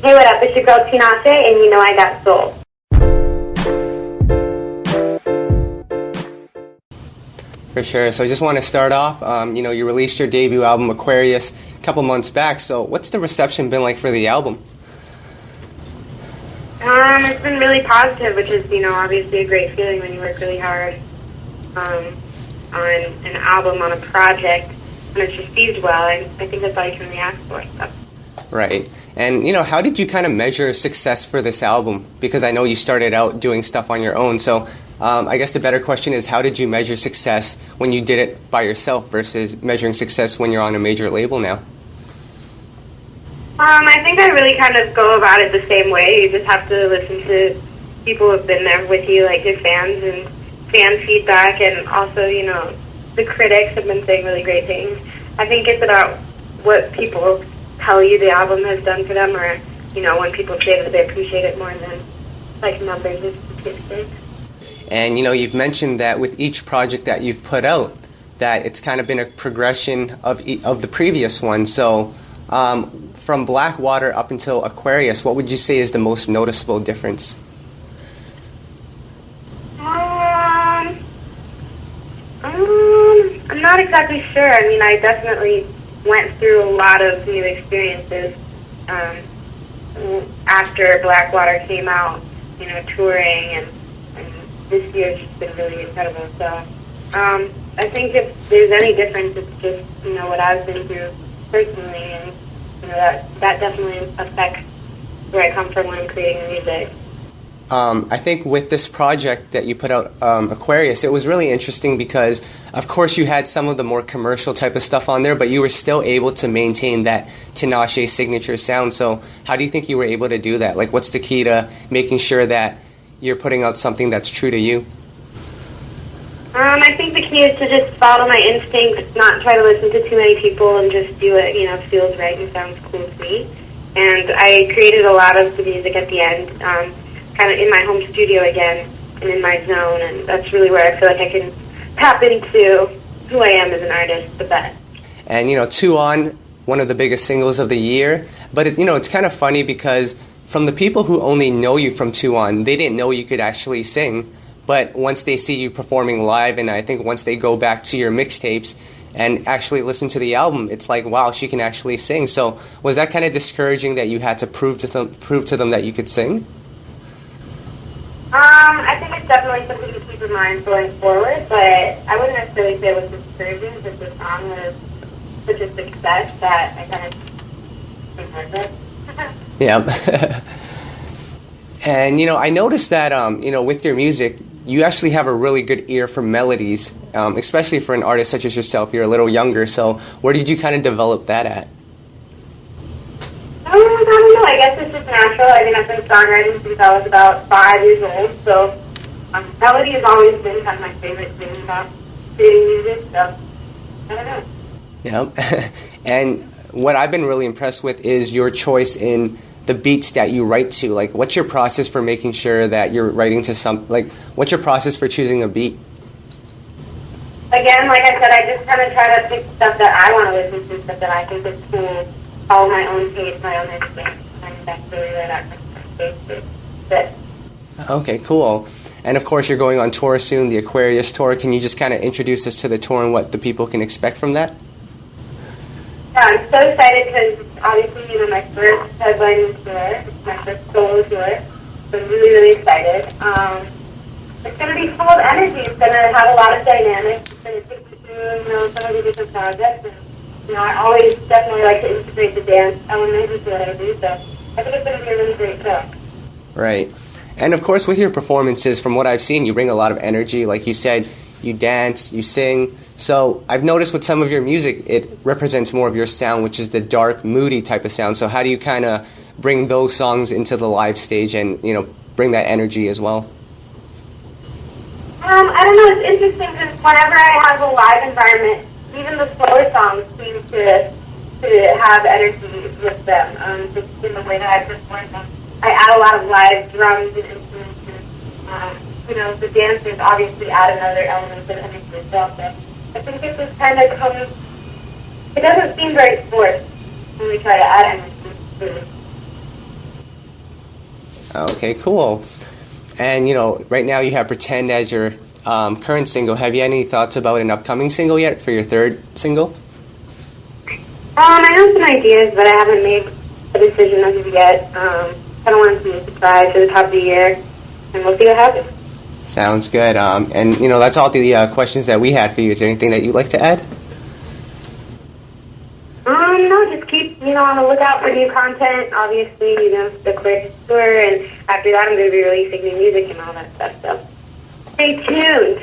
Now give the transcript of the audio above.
Hey, what up? It's your girl Tinashe, and you know I got soul. For sure. So I just want to start off, you released your debut album, Aquarius, a couple months back. So what's the reception been like for the album? It's been really positive, which is, obviously a great feeling when you work really hard on an album, on a project, and it's received well. I think that's all you can really ask for. So. Right. And, how did you kind of measure success for this album? Because I know you started out doing stuff on your own. So I guess the better question is, how did you measure success when you did it by yourself versus measuring success when you're on a major label now? I think I really kind of go about it the same way. You just have to listen to people who have been there with you, like your fans and fan feedback, and also, the critics have been saying really great things. I think it's about what people tell you the album has done for them, or, when people say that they appreciate it more than, like, numbers or statistics. And, you've mentioned that with each project that you've put out, that it's kind of been a progression of the previous one. So from Blackwater up until Aquarius, what would you say is the most noticeable difference? I'm not exactly sure. I mean, I definitely went through a lot of new experiences after Blackwater came out, touring, and this year's just been really incredible. So I think if there's any difference, it's just, what I've been through personally, and, that definitely affects where I come from when I'm creating music. I think with this project that you put out, Aquarius, it was really interesting because, of course, you had some of the more commercial type of stuff on there, but you were still able to maintain that Tinashe signature sound. So how do you think you were able to do that? Like, what's the key to making sure that you're putting out something that's true to you? I think the key is to just follow my instincts, not try to listen to too many people, and just do what, feels right and sounds cool to me. And I created a lot of the music at the end, kind of in my home studio again, and in my zone, and that's really where I feel like I can tap into who I am as an artist the best. And, 2 On, one of the biggest singles of the year, but, it's kind of funny because from the people who only know you from 2 On, they didn't know you could actually sing, but once they see you performing live, and I think once they go back to your mixtapes and actually listen to the album, it's like, wow, she can actually sing. So was that kind of discouraging that you had to prove to them that you could sing? I think it's definitely something to keep in mind going forward, but I wouldn't necessarily say it was discouraging because the song was such a success that I kind of ignored it. Yeah. And, I noticed that, with your music, you actually have a really good ear for melodies, especially for an artist such as yourself. You're a little younger, so where did you kind of develop that at? I don't know. I guess it's just natural. I mean, I've been songwriting since I was about 5 years old, so melody has always been kind of my favorite thing about creating music, so I don't know. Yeah. And what I've been really impressed with is your choice in the beats that you write to. Like, what's your process for making sure that you're writing to what's your process for choosing a beat? Again, like I said, I just kind of try to pick stuff that I want to listen to, stuff that I think is cool, follow my own pace, my own instinct, and that's really where that fits. Okay, cool. And of course, you're going on tour soon, the Aquarius tour. Can you just kind of introduce us to the tour and what the people can expect from that? Yeah, I'm so excited because obviously, my first headlining tour, it's my first solo tour, so I'm really, really excited. It's going to be full of energy. It's going to have a lot of dynamics. It's going to take you through, some of the different projects. And, I always definitely like to integrate the dance element into what I do, so I think it's going to be a really great show. Right. And of course, with your performances, from what I've seen, you bring a lot of energy. Like you said, you dance, you sing. So I've noticed with some of your music, it represents more of your sound, which is the dark, moody type of sound. So how do you kind of bring those songs into the live stage and, bring that energy as well? I don't know. It's interesting because whenever I have a live environment, even the slower songs seem to have energy with them. Just in the way that I perform them. I add a lot of live drums and instruments. And, the dancers obviously add another element of energy as well. So I think it just kind of comes. It doesn't seem very forced when we try to add energy to it. Okay, cool. And, right now you have Pretend as your current single. Have you any thoughts about an upcoming single yet for your third single? I have some ideas, but I haven't made a decision as of yet. Kind of want to be a surprise for the top of the year, and we'll see what happens. Sounds good. And, that's all the questions that we had for you. Is there anything that you'd like to add? No, just keep, on the lookout for new content. Obviously, the Aquarius tour, and after that I'm going to be releasing new music and all that stuff, so stay tuned.